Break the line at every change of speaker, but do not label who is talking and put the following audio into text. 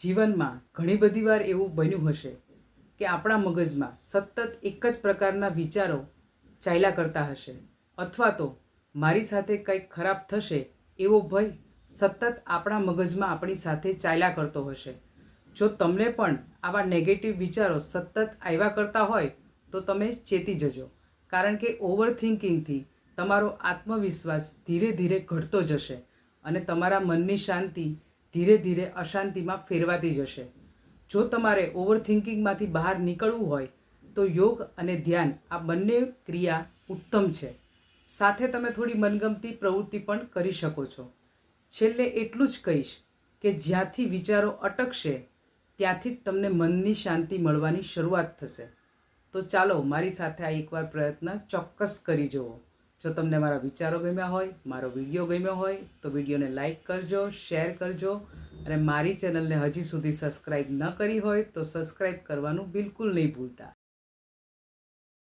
જીવનમાં ઘણી બધી વાર એવું બન્યું હશે કે આપણા મગજમાં સતત એક જ પ્રકારના વિચારો ચાલ્યા કરતા હશે, અથવા તો મારી સાથે કંઈક ખરાબ થશે એવો ભય સતત આપણા મગજમાં આપણી સાથે ચાલ્યા કરતો હશે. જો તમને પણ આવા નેગેટિવ વિચારો સતત આવ્યા કરતા હોય તો તમે ચેતી જજો, કારણ કે ઓવર થિંકિંગથી તમારો આત્મવિશ્વાસ ધીરે ધીરે ઘટતો જશે અને તમારા મનની શાંતિ ધીરે ધીરે અશાંતિમાં ફેરવાતી જશે. જો તમારે ઓવર થિંકિંગમાંથી બહાર નીકળવું હોય તો યોગ અને ધ્યાન આ બંને ક્રિયા ઉત્તમ છે. સાથે તમે થોડી મનગમતી પ્રવૃત્તિ પણ કરી શકો છો. છેલ્લે એટલું જ કહીશ કે જ્યાંથી વિચારો અટકશે ત્યાંથી જ તમને મનની શાંતિ મળવાની શરૂઆત થશે. તો ચાલો મારી સાથે આ એકવાર પ્રયત્ન ચોક્કસ કરી જુઓ. જો તમને મારા વિચારો ગમ્યા હોય, મારો વિડીયો ગમ્યો હોય તો વિડીયોને લાઈક કરજો, શેર કરજો અને મારી ચેનલને હજી સુધી સબસ્ક્રાઈબ ન કરી હોય તો સબસ્ક્રાઈબ કરવાનું બિલકુલ નહીં ભૂલતા.